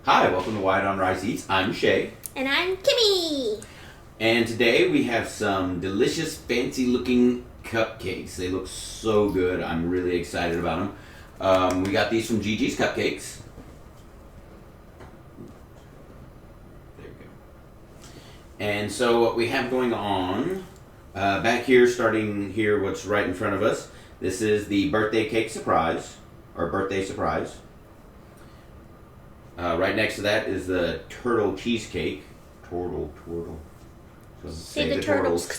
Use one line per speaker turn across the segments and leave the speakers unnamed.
Hi, welcome to Wide on Rice Eats. I'm Shay.
And I'm Kimmy.
And today we have some delicious, fancy looking cupcakes. They look so good. I'm really excited about them. We got these from Gigi's Cupcakes. There we go. And so what we have going on, back here, starting here, what's right in front of us, this is the birthday cake surprise, or birthday surprise. Right next to that is the turtle cheesecake. Turtle. So
Say the turtles.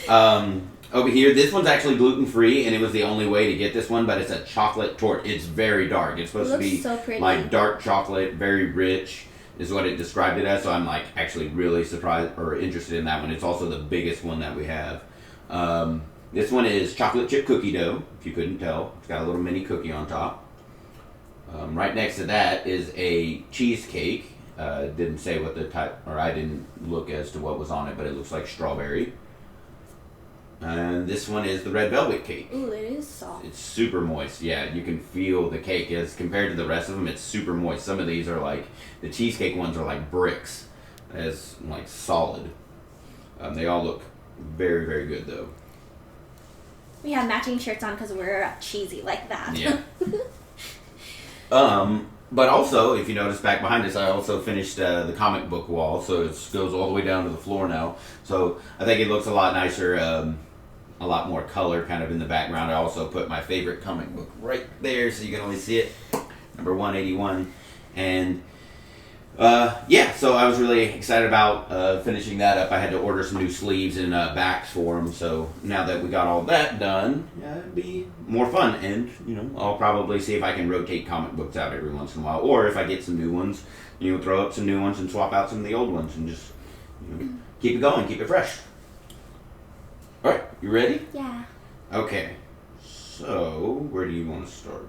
Over here, this one's actually gluten-free, and it was the only way to get this one, but it's a chocolate torte. It's very dark. It's supposed to be
so pretty.
like dark chocolate, very rich, is what it described it as, so I'm like actually really surprised or interested in that one. It's also the biggest one that we have. This one is chocolate chip cookie dough, if you couldn't tell. It's got a little mini cookie on top. Right next to that is a cheesecake. Didn't say what the type, or I didn't look as to what was on it, but it looks like strawberry. And this one is the red velvet cake.
Ooh, it is soft.
It's super moist. Yeah, you can feel the cake as compared to the rest of them. It's super moist. Some of these are like, the cheesecake ones are like bricks, as like solid. They all look very, very good though.
We have matching shirts on because we're cheesy like that.
Yeah. But also, if you notice back behind us, I also finished the comic book wall, so it goes all the way down to the floor now. So I think it looks a lot nicer, a lot more color kind of in the background. I also put my favorite comic book right there, so you can only see it, number 181. And yeah, so I was really excited about finishing that up. I had to order some new sleeves and backs for them, so now that we got all that done, it'd be more fun. And, you know, I'll probably see if I can rotate comic books out every once in a while, or if I get some new ones, you know, throw up some new ones and swap out some of the old ones and just, you know, keep it going, keep it fresh. All right, you ready?
Yeah.
Okay, so where do you want to start?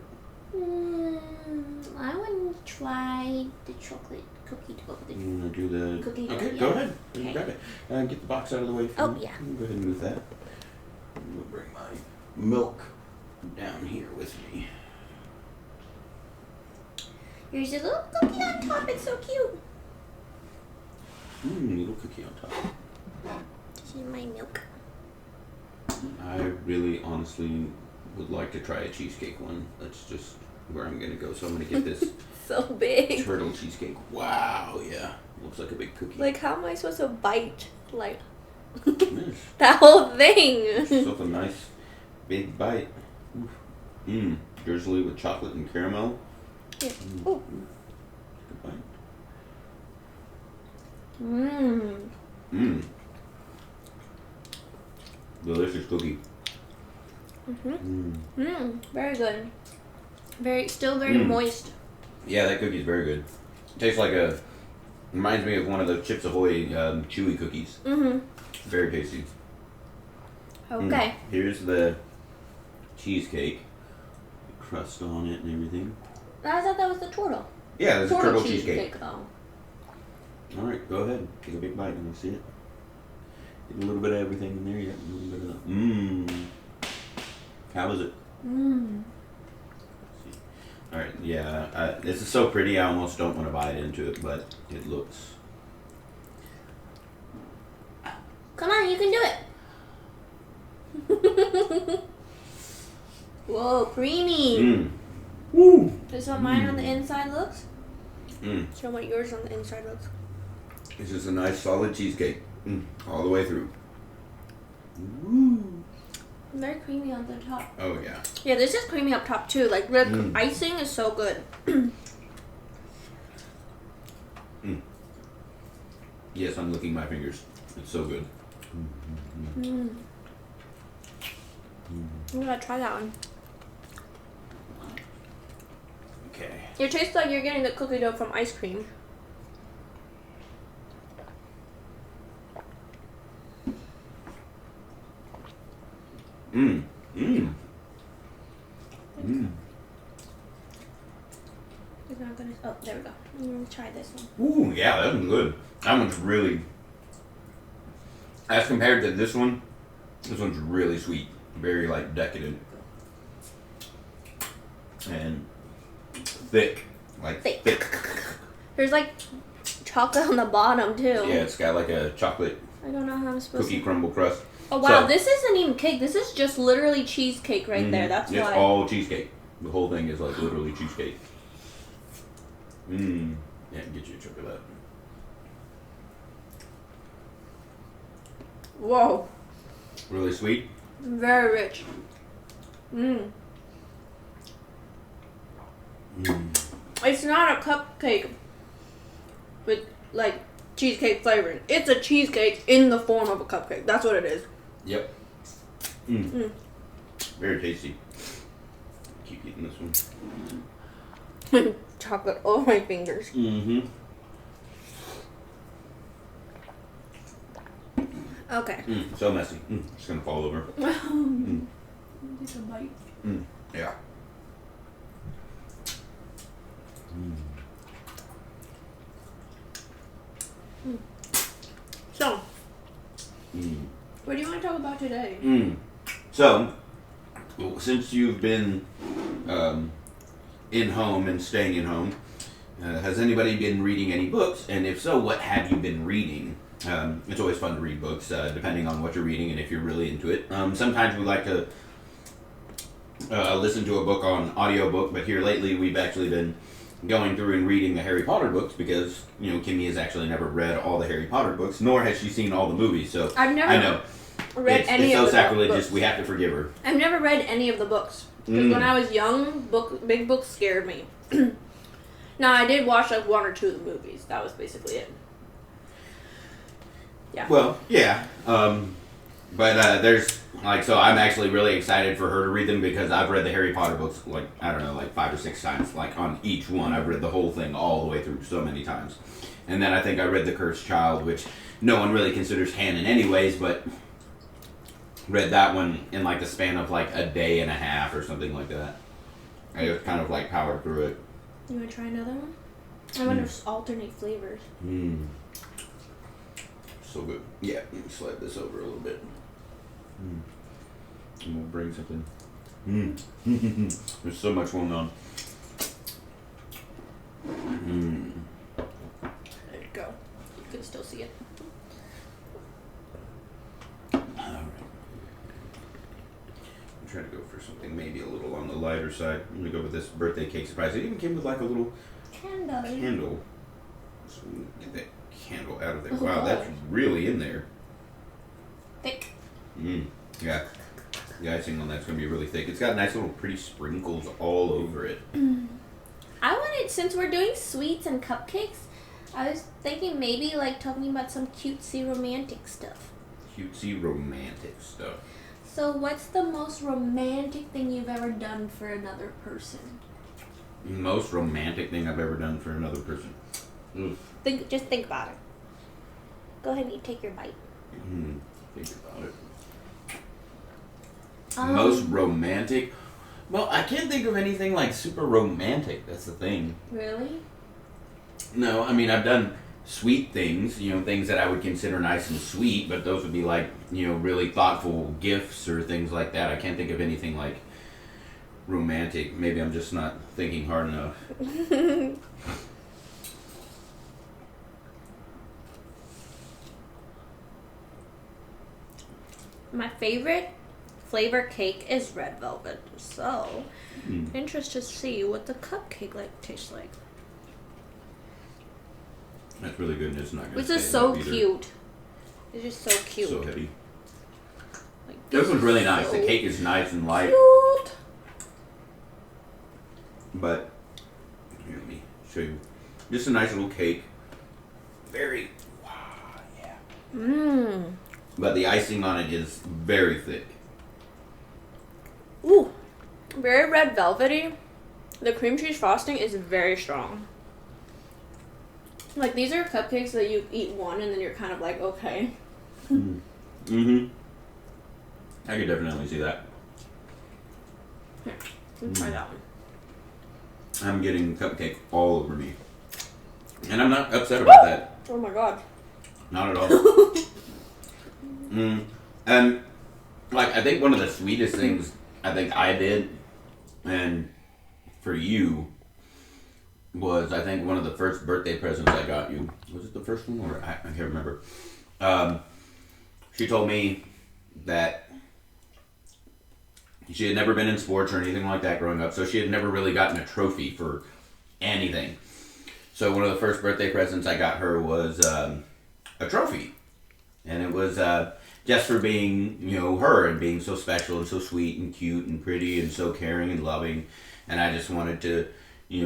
I want to try the chocolate cookie dough.
You want to do the
cookie dough?
Okay,
Yeah.
go ahead.
Okay.
Grab it. Get the box out of the way.
Oh,
me.
yeah.
Go ahead and move that. I'm going to bring my milk down here with me.
Here's a little cookie on top. It's so cute.
Little cookie on top.
This is my milk.
I really, honestly would like to try a cheesecake one. That's just where I'm going to go. So I'm going to get this
So big.
turtle cheesecake. Wow, yeah. Looks like a big cookie.
Like, how am I supposed to bite, like,
Yes.
that whole thing?
Yourself a nice big bite. Drizzly with chocolate and caramel.
Yeah. Oh.
Good bite. Delicious cookie.
Very good. Still very moist.
Yeah, that cookie is very good. Tastes like reminds me of one of the Chips Ahoy chewy cookies. Very tasty.
Okay.
Here's the cheesecake. The crust on it and everything.
I thought that was the turtle.
Yeah, there's a turtle cheesecake.
Oh.
Alright, go ahead. Take a big bite. Let me see it. Get a little bit of everything in there. Yeah, a little bit of that. How is it? Alright, yeah. This is so pretty, I almost don't want to bite into it, but it looks...
Come on, you can do it. Whoa, creamy.
Woo!
This is what mine on the inside looks.
Mm.
Show what yours on the inside looks.
It's just a nice solid cheesecake. All the way through. Woo!
Very creamy on the top.
Oh, yeah.
Yeah, this is creamy up top too. Like the icing is so good.
Yes, I'm licking my fingers. It's so good.
I'm gonna try that one.
Okay.
It tastes like you're getting the cookie dough from ice cream. It's not gonna. Oh, there we go. I'm gonna try this one.
Ooh, yeah, that one's good. That one's really... As compared to this one's really sweet. Very, like, decadent. And thick. like
Thick.
thick.
There's like chocolate on the bottom too.
Yeah, it's got like a chocolate
I don't know how I'm supposed
cookie
to.
crumble crust.
Oh wow,
So-
this isn't even cake. This is just literally cheesecake right there. That's
it's
why.
all cheesecake. The whole thing is like literally cheesecake. Yeah, get you a chunk of that.
Whoa,
Really sweet.
very rich. Mmm. It's not a cupcake with like cheesecake flavoring. It's a cheesecake in the form of a cupcake. That's what it is.
Yep. Very tasty. Keep eating this one.
Chocolate all my fingers. Okay.
So messy. It's gonna fall over.
Take a bite.
Yeah.
So, what do you want to talk about today?
So, since you've been in home and staying in home, has anybody been reading any books? And if so, what have you been reading? It's always fun to read books, depending on what you're reading and if you're really into it. Sometimes we like to listen to a book on audiobook, but here lately we've actually been going through and reading the Harry Potter books because, Kimmy has actually never read all the Harry Potter books, nor has she seen all the movies. So
I've never
I know
read any
it's
of
so
the
sacrilegious.
books.
We have to forgive her.
I've never read any of the books because when I was young, big books scared me. Now I did watch like one or two of the movies. That was basically it. Yeah.
Well, yeah. But there's so I'm actually really excited for her to read them because I've read the Harry Potter books like 5 or 6 times. Like on each one, I've read the whole thing all the way through so many times. And then I think I read The Cursed Child, which no one really considers canon anyways, but read that one in like the span of like a day and a half or something like that. I just kind of like powered through it.
You want to try another one? I want to alternate flavors.
So good. Yeah, let me slide this over a little bit. And we'll bring something. There's so much going on.
There you go. You can still see it.
Alright. I'm trying to go for something maybe a little on the lighter side. I'm going to go with this birthday cake surprise. It even came with like a little candle. So we can get that candle out of there.
Oh,
wow,
God.
that's really in there.
Thick.
Yeah. The icing on that's going to be really thick. It's got nice little pretty sprinkles all over it.
I wanted, since we're doing sweets and cupcakes, I was thinking maybe like talking about some cutesy romantic stuff.
Cutesy romantic stuff.
So what's the most romantic thing you've ever done for another person?
Most romantic thing I've ever done for another person.
Just think about it. Go ahead and take your bite.
Think about it. Most romantic? Well, I can't think of anything like super romantic. That's the thing.
Really?
No, I mean, I've done sweet things, things that I would consider nice and sweet, but those would be like, really thoughtful gifts or things like that. I can't think of anything like romantic. Maybe I'm just not thinking hard enough.
My favorite flavor cake is red velvet. So, interested to see what the cupcake tastes like.
That's really good and it's not good.
This is so cute. It's just so cute.
So heavy.
Like,
This one's really nice.
so
The cake is nice and light.
cute.
But, here, let me show you. Just a nice little cake. Very, wow, yeah. But the icing on it is very thick.
Ooh. Very red velvety. The cream cheese frosting is very strong. Like, these are cupcakes that you eat one and then you're kind of like, okay.
I could definitely see that.
Here, let's try that one.
I'm getting cupcake all over me. And I'm not upset about that.
Oh my god.
Not at all. And, I think one of the sweetest things I think I did, and for you, was, I think, one of the first birthday presents I got you. Was it the first one, or I can't remember. She told me that she had never been in sports or anything like that growing up, so she had never really gotten a trophy for anything. So one of the first birthday presents I got her was a trophy, and it was just for being, her and being so special and so sweet and cute and pretty and so caring and loving. And I just wanted to,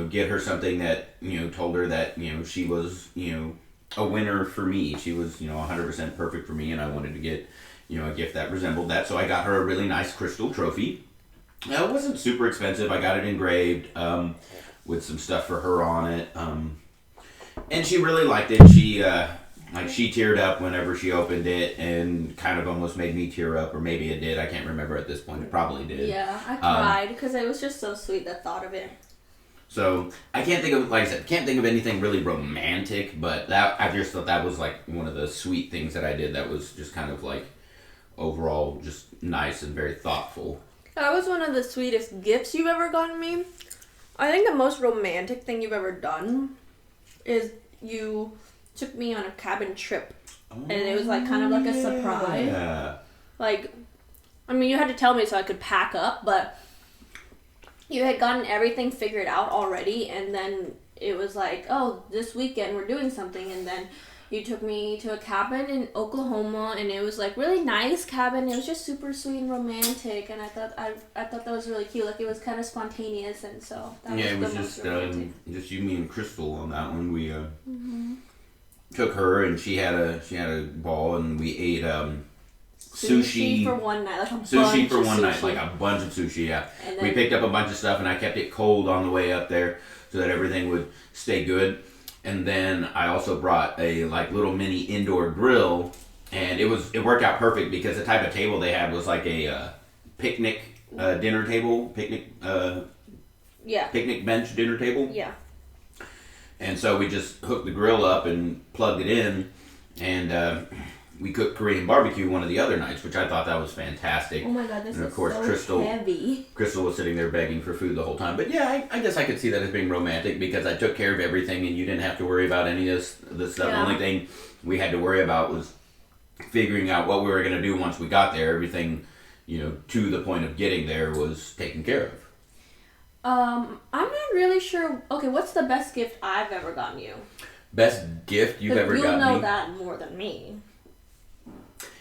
get her something that, told her that, she was, a winner for me. She was, 100% perfect for me, and I wanted to get, a gift that resembled that. So I got her a really nice crystal trophy. It wasn't super expensive. I got it engraved with some stuff for her on it. And she really liked it. She teared up whenever she opened it, and kind of almost made me tear up, or maybe it did. I can't remember at this point. It probably did.
Yeah, I cried because it was just so sweet, the thought of it.
So I can't think of, like I said, can't think of anything really romantic, but I just thought that was like one of the sweet things that I did. That was just kind of like overall just nice and very thoughtful.
That was one of the sweetest gifts you've ever gotten me. I think the most romantic thing you've ever done is you took me on a cabin trip, and it was like kind of like a surprise.
Yeah.
Like, I mean, you had to tell me so I could pack up, but you had gotten everything figured out already, and then it was like, oh, this weekend we're doing something, and then you took me to a cabin in Oklahoma, and it was like really nice cabin. It was just super sweet and romantic, and I thought that was really cute. Like, it was kind of spontaneous, and so that
it was just you, me, and Crystal on that one. We took her, and she had a ball, and we ate sushi
for one night, like
a bunch of sushi. Yeah, and then we picked up a bunch of stuff, and I kept it cold on the way up there so that everything would stay good. And then I also brought a little mini indoor grill, and it worked out perfect because the type of table they had was like a picnic dinner table, picnic bench dinner table.
Yeah.
And so we just hooked the grill up and plugged it in, and we cooked Korean barbecue one of the other nights, which I thought that was fantastic.
Oh my god, this is
so
heavy.
Crystal was sitting there begging for food the whole time. But yeah, I guess I could see that as being romantic because I took care of everything and you didn't have to worry about any of this stuff. The only thing we had to worry about was figuring out what we were going to do once we got there. Everything, to the point of getting there was taken care of.
I'm not really sure. Okay, what's the best gift I've ever gotten you?
Best gift you've ever gotten me?
You'll know that more than me.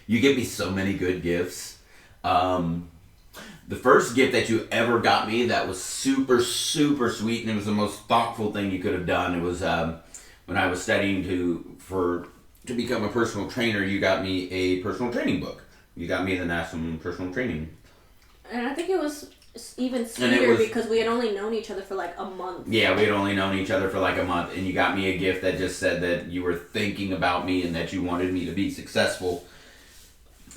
You give me so many good gifts. The first gift that you ever got me that was super, super sweet, and it was the most thoughtful thing you could have done. It was when I was studying to become a personal trainer. You got me a personal training book. You got me the National Personal Training.
And I think it was even sweeter because we had only known each other for like a month.
Yeah, we had only known each other for like a month, and you got me a gift that just said that you were thinking about me and that you wanted me to be successful.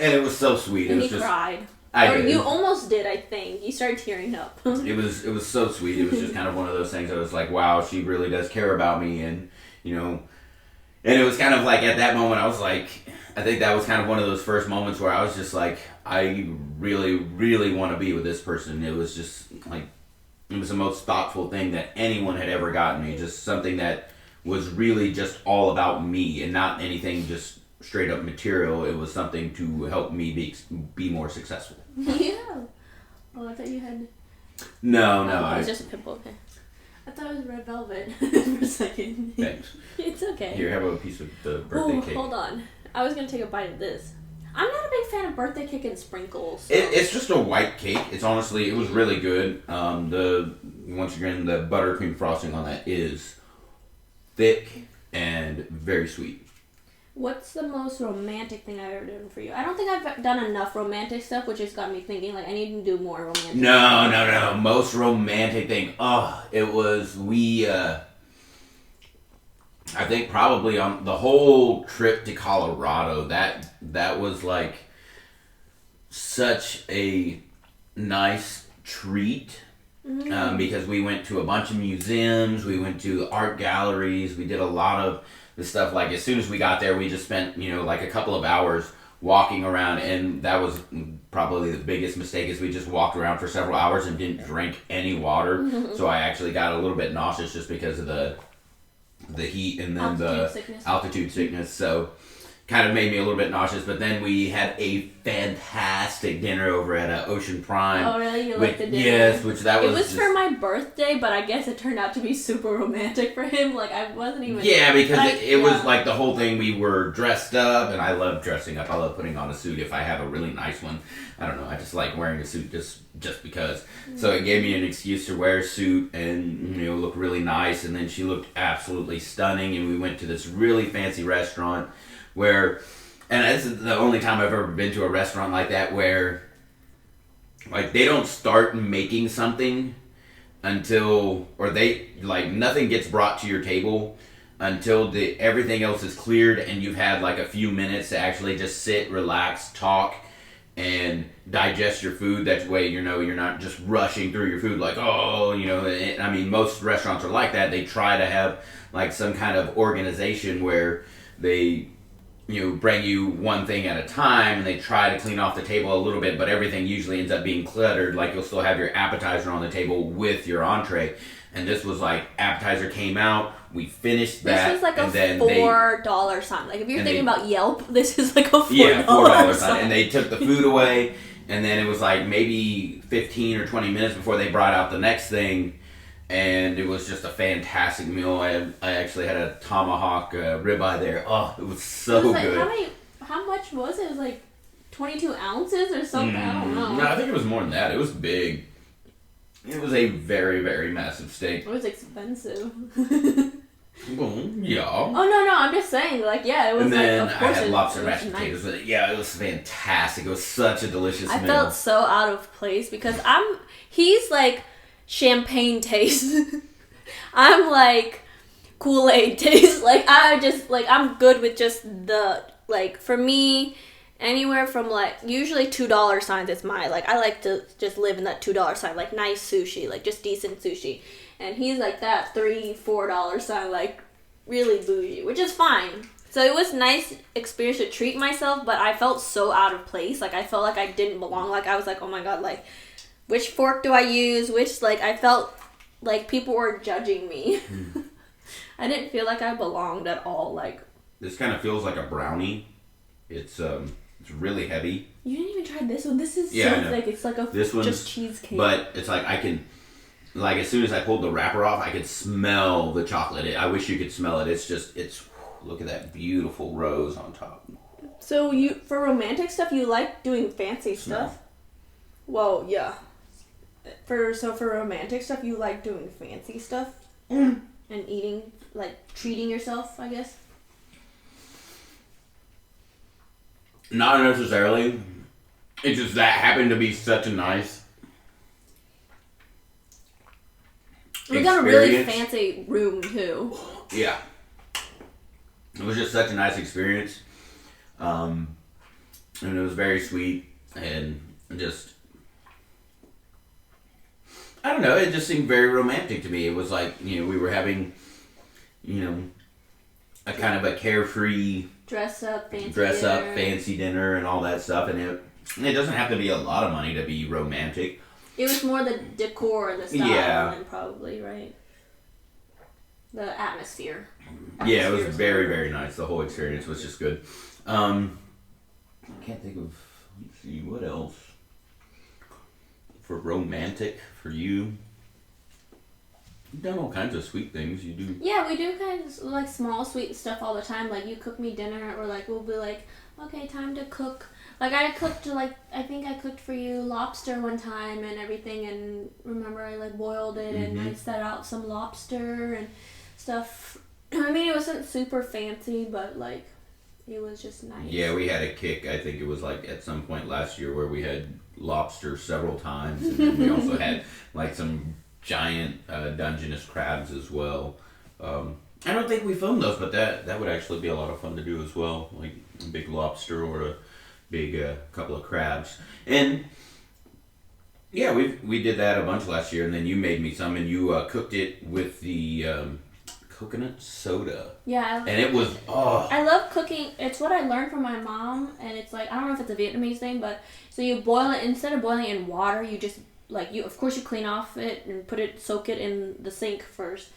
And it was so sweet.
And
it was
he cried.
I did.
You almost did, I think. You started tearing up.
It was so sweet. It was just kind of one of those things that was like, wow, she really does care about me. And, and it was kind of like at that moment, I was like, I think that was kind of one of those first moments where I was just like, I really, really want to be with this person. It was just like, it was the most thoughtful thing that anyone had ever gotten me. Just something that was really just all about me and not anything just straight up material. It was something to help me be more successful.
Yeah. Oh, I thought you had...
No.
It was just a pimple. Okay. I thought it was red velvet for a second.
Thanks.
It's okay.
Here, have a piece of the birthday cake.
Hold on. I was going to take a bite of this. I'm not a big fan of birthday cake and sprinkles. So.
It's just a white cake. It's honestly, it was really good. Once again, the buttercream frosting on that is thick and very sweet.
What's the most romantic thing I've ever done for you? I don't think I've done enough romantic stuff, which has got me thinking, like, I need to do more romantic
No.
stuff.
Most romantic thing. It was, I think probably on the whole trip to Colorado, that was like such a nice treat. Because we went to a bunch of museums, we went to art galleries, we did a lot of the stuff. Like as soon as we got there, we just spent like a couple of hours walking around, and that was probably the biggest mistake is we just walked around for several hours and didn't drink any water. So I actually got a little bit nauseous just because of the heat and then altitude sickness. So kind of made me a little bit nauseous, but then we had a fantastic dinner over at Ocean Prime.
Oh, really? You liked the dinner?
Yes, which that was.
It was for my birthday, but I guess it turned out to be super romantic for him. Like, I wasn't even.
Yeah, because it was like the whole thing. We were dressed up, and I love dressing up. I love putting on a suit if I have a really nice one. I don't know. I just like wearing a suit just because. So it gave me an excuse to wear a suit and look really nice. And then she looked absolutely stunning. And we went to this really fancy restaurant. Where, and this is the only time I've ever been to a restaurant like that where, like, they don't start making something until, or nothing gets brought to your table until everything else is cleared and you've had, like, a few minutes to actually just sit, relax, talk, and digest your food. That way, you're not just rushing through your food like, I mean, most restaurants are like that. They try to have, like, some kind of organization where they bring you one thing at a time, and they try to clean off the table a little bit, but everything usually ends up being cluttered. Like, you'll still have your appetizer on the table with your entree, and this was like, appetizer came out, we finished that.
This was like a $4 sign. Like, if you're thinking about Yelp, this is like a $4
sign. And they took the food away, and then it was like maybe 15 or 20 minutes before they brought out the next thing. And it was just a fantastic meal. I actually had a tomahawk ribeye there. Oh, it was so good.
How much was it? It was like 22 ounces or something? I don't know.
No, I think it was more than that. It was big. It was a very, very massive steak.
It was expensive.
Well, yeah.
Oh, no, I'm just saying, like, yeah, it was.
And then
like, of course
I had lobster mashed
nice.
potatoes with it. Yeah, it was fantastic. It was such a delicious meal.
I felt so out of place because he's like champagne taste. I'm like Kool-Aid taste. Like, I'm good with just for me, anywhere from like, usually $2 signs is I like to just live in that $2 sign, like nice sushi, like just decent sushi. And he's like that $3-4 sign, like really bougie, which is fine. So it was nice experience to treat myself, but I felt so out of place. Like, I felt like I didn't belong. Like, I was like, oh my God, like, which fork do I use? I felt like people were judging me. I didn't feel like I belonged at all. Like,
this kind of feels like a brownie. It's really heavy.
You didn't even try this one. This is so thick. It's like just cheesecake.
But it's like, I can, like, as soon as I pulled the wrapper off, I could smell the chocolate. I wish you could smell it. It's look at that beautiful rose on top.
So for romantic stuff, you like doing fancy stuff? Well, yeah. For romantic stuff, you like doing fancy stuff? And eating, like, treating yourself, I guess?
Not necessarily. It's just that happened to be such a nice
We got a really fancy room, too.
Yeah. It was just such a nice experience. And it was very sweet. And just, I don't know, it just seemed very romantic to me. It was like, we were having, a kind of a carefree
dress up
fancy dinner and all that stuff. And it doesn't have to be a lot of money to be romantic.
It was more the decor and the style than probably, right? The atmosphere.
Yeah, it was very, very nice. The whole experience was just good. I can't think of, let's see, what else? For romantic, for you? You've done all kinds of sweet things. You do.
Yeah, we do kind of like small sweet stuff all the time. Like, you cook me dinner, or like we'll be like, okay, time to cook. Like, I think I cooked for you lobster one time and everything, and remember I like boiled it and I set out some lobster and stuff. I mean, it wasn't super fancy, but like, it was just nice.
Yeah, we had a kick. I think it was like at some point last year where we had lobster several times, and then we also had like some giant Dungeness crabs as well. I don't think we filmed those, but that would actually be a lot of fun to do as well, like a big lobster or a big couple of crabs. And yeah, we did that a bunch last year, and then you made me some, and you cooked it with the coconut soda.
Yeah.
And it was,
I love cooking. It's what I learned from my mom, and it's like, I don't know if it's a Vietnamese thing, but so you boil it, instead of boiling it in water, you just, like, of course you clean off it and soak it in the sink first,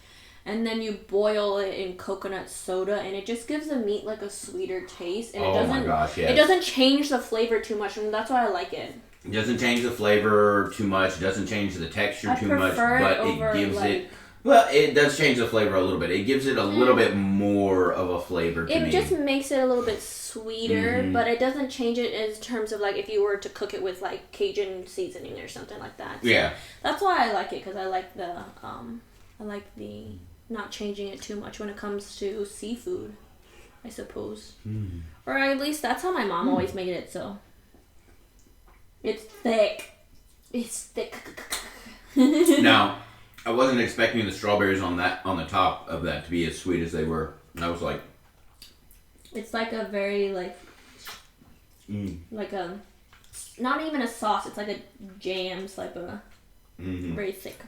and then you boil it in coconut soda, and it just gives the meat like a sweeter taste, and
my gosh, yes.
It doesn't change the flavor too much, and that's why I like it.
It doesn't change the flavor too much, doesn't change the texture too much, but it gives it... Well, it does change the flavor a little bit. It gives it a little bit more of a flavor to me.
It just makes it a little bit sweeter, but it doesn't change it in terms of, like, if you were to cook it with, like, Cajun seasoning or something like that. So
yeah.
That's why I like it, because I like the not changing it too much when it comes to seafood, I suppose. Or at least that's how my mom always made it, so. It's thick. It's thick.
Now, I wasn't expecting the strawberries on the top of that to be as sweet as they were. I was like...
It's like a very, like a... Not even a sauce. It's like a jam type of... Very thick.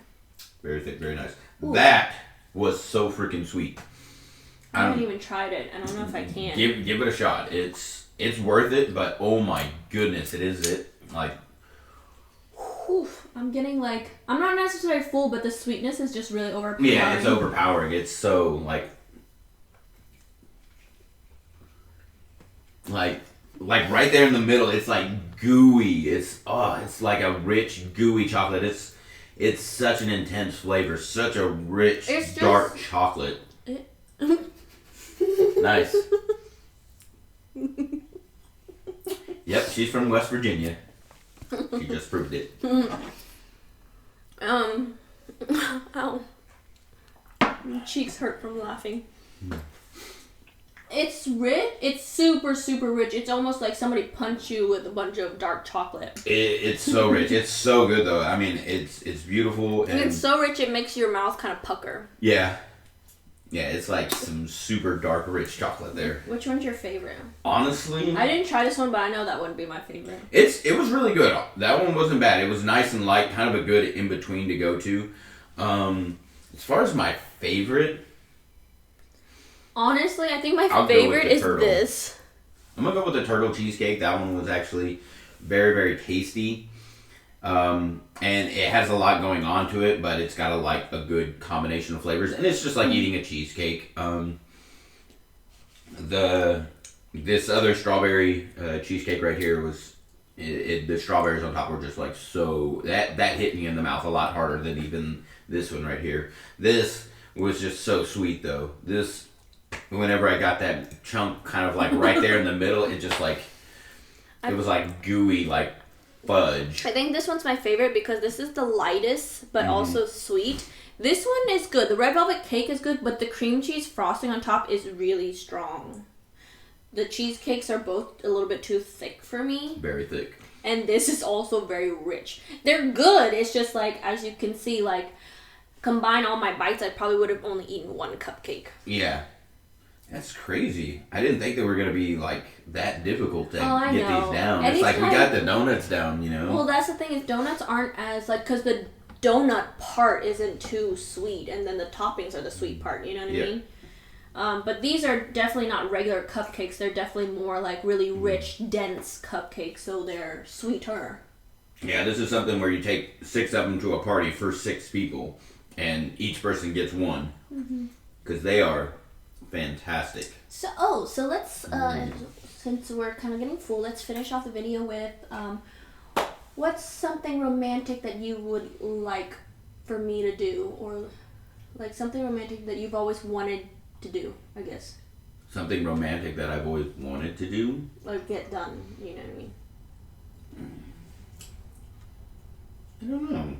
Very thick, very nice. Ooh. That was so freaking sweet.
I haven't even tried it. I don't know if I can.
Give it a shot. It's worth it, but oh my goodness, it is it. Like...
Oof, I'm getting like... I'm not necessarily full, but the sweetness is just really overpowering.
Yeah, it's overpowering. It's so, like right there in the middle, it's like gooey. It's like a rich, gooey chocolate. It's such an intense flavor. Such a rich, dark chocolate. Nice. Yep, she's from West Virginia. She just proved it.
Ow. My cheeks hurt from laughing. It's rich. It's super, super rich. It's almost like somebody punched you with a bunch of dark chocolate.
It's so rich. It's so good, though. I mean, it's beautiful.
And it's so rich, it makes your mouth kind of pucker.
Yeah. Yeah, it's like some super dark, rich chocolate there.
Which one's your favorite?
Honestly...
I didn't try this one, but I know that wouldn't be my favorite.
It was really good. That one wasn't bad. It was nice and light, kind of a good in-between to go to. As far as my favorite...
Honestly, I think my favorite is this.
I'm going to go with the turtle cheesecake. That one was actually very, very tasty. And it has a lot going on to it, but it's got a good combination of flavors, and it's just like eating a cheesecake. This other strawberry cheesecake right here was the strawberries on top were just like so that hit me in the mouth a lot harder than even this one right here. This was just so sweet though. This, whenever I got that chunk kind of like right there in the middle, it just like it was like gooey like fudge.
I think this one's my favorite because this is the lightest, but also sweet. This one is good. The red velvet cake is good, but the cream cheese frosting on top is really strong. The cheesecakes are both a little bit too thick for me.
Very thick.
And this is also very rich. They're good. It's just like, as you can see, like, combine all my bites, I probably would have only eaten one cupcake.
Yeah. That's crazy. I didn't think they were going to be, like, that difficult to get these down. It's like we got the donuts down, you know?
Well, that's the thing, is donuts aren't as, like, because the donut part isn't too sweet, and then the toppings are the sweet part, you know what I mean? But these are definitely not regular cupcakes. They're definitely more, like, really rich, dense cupcakes, so they're sweeter.
Yeah, this is something where you take 6 of them to a party for 6 people, and each person gets one. Because they are... fantastic.
So let's since we're kind of getting full, let's finish off the video with what's something romantic that you would like for me to do, or like something romantic that you've always wanted to do, I guess.
Something romantic that I've always wanted to do?
Like get done, you know what I mean?
I don't know.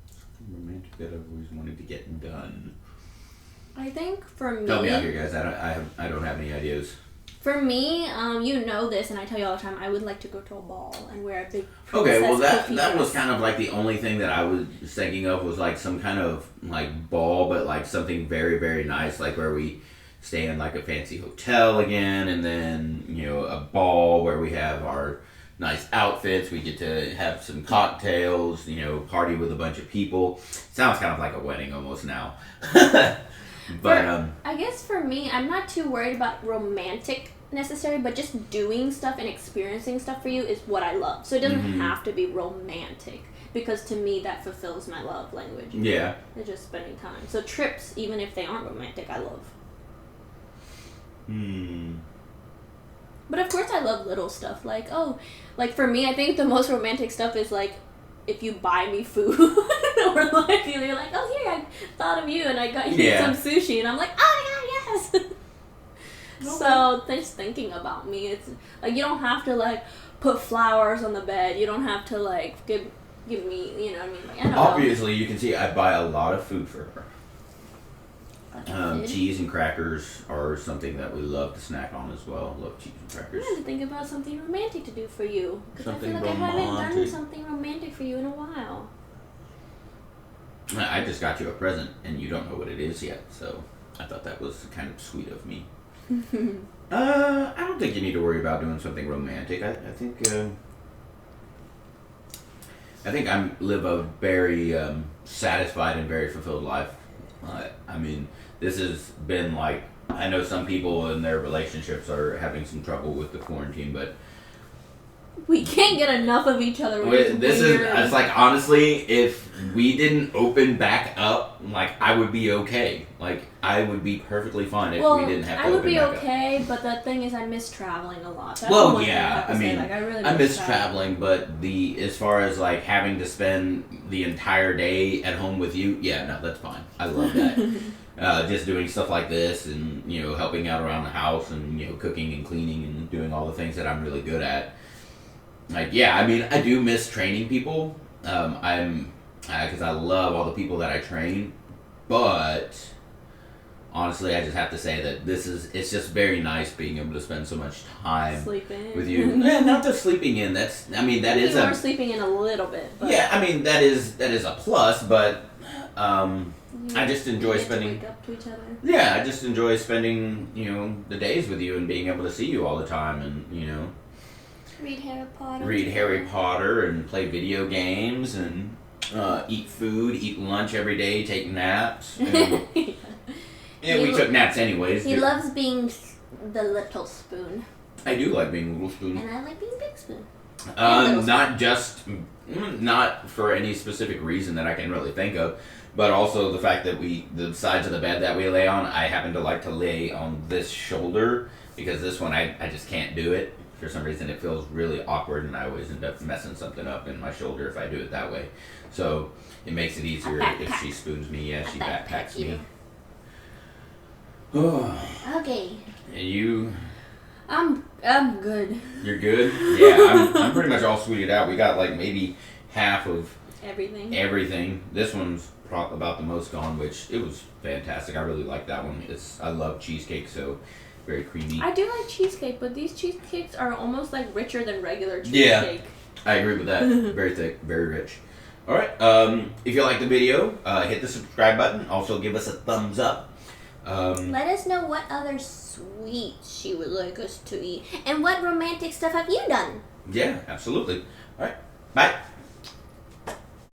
Something romantic that I've always wanted to get done.
I think for me...
Help me out here, guys. I don't have any ideas.
For me, you know this, and I tell you all the time, I would like to go to a ball and wear a big
Okay, well that was kind of like the only thing that I was thinking of was like some kind of like ball, but like something very, very nice, like where we stay in like a fancy hotel again, and then, you know, a ball where we have our nice outfits, we get to have some cocktails, you know, party with a bunch of people. Sounds kind of like a wedding almost now. But
I guess for me, I'm not too worried about romantic necessarily, but just doing stuff and experiencing stuff for you is what I love. So it doesn't have to be romantic, because to me that fulfills my love language.
Yeah.
It's just spending time. So trips, even if they aren't romantic, I love. But of course I love little stuff, like, like for me, I think the most romantic stuff is like if you buy me food or like you're like, oh, here, I thought of you and I got you some sushi, and I'm like, oh my god, yes. So just thinking about me, it's like you don't have to like put flowers on the bed, you don't have to like give me, you know what I mean? Like, I don't
obviously you can see I buy a lot of food for her.
know.
Cheese and crackers are something that we love to snack on as well. Love cheese and crackers.
I have to think about something romantic to do for you, because I feel like
Something
I haven't done
romantic.
something romantic for you in a while.
I just got you a present and you don't know what it is yet, so I thought that was kind of sweet of me. I don't think you need to worry about doing something romantic. I think I live a very satisfied and very fulfilled life. I mean, this has been like, I know some people in their relationships are having some trouble with the quarantine, but
we can't get enough of each other.
It's like, honestly, if we didn't open back up, like, I would be okay. Like, I would be perfectly fine if we didn't have to
I would
open
be
back
okay,
up.
but the thing is, I miss traveling a lot. That's
Well,
one thing
yeah,
I mean, like, I really
miss traveling, but as far as like having to spend the entire day at home with you, yeah, no, that's fine. I love that. Just doing stuff like this and, you know, helping out around the house and, you know, cooking and cleaning and doing all the things that I'm really good at. Like, yeah, I mean, I do miss training people. Because I love all the people that I train, but honestly, I just have to say that it's just very nice being able to spend so much time with you. Not just sleeping in. That is
more sleeping in a little bit. But
yeah, I mean, that is a plus, but I just enjoy spending.
Wake up to each other.
Yeah, I just enjoy spending, you know, the days with you and being able to see you all the time, and, you know,
read
Harry Potter and play video games and eat food, eat lunch every day, take naps. And, yeah, we took naps anyways.
He loves being the little spoon.
I do like being little spoon.
And I like being big spoon.
Not for any specific reason that I can really think of, but also the fact that the sides of the bed that we lay on, I happen to like to lay on this shoulder, because this one I just can't do it. For some reason, it feels really awkward, and I always end up messing something up in my shoulder if I do it that way. So it makes it easier if she spoons me. Yeah, she backpacks me.
Okay.
And you?
I'm good.
You're good? Yeah, I'm pretty much all sweeted out. We got like maybe half of everything. This one's about the most gone, which it was fantastic. I really like that one. I love cheesecake, so very creamy.
I do like cheesecake, but these cheesecakes are almost like richer than regular cheesecake.
Yeah, I agree with that. Very thick, very rich. All right. If you like the video, hit the subscribe button. Also, give us a thumbs up.
Let us know what other sweets you would like us to eat, and what romantic stuff have you done.
Yeah, absolutely. All right. Bye.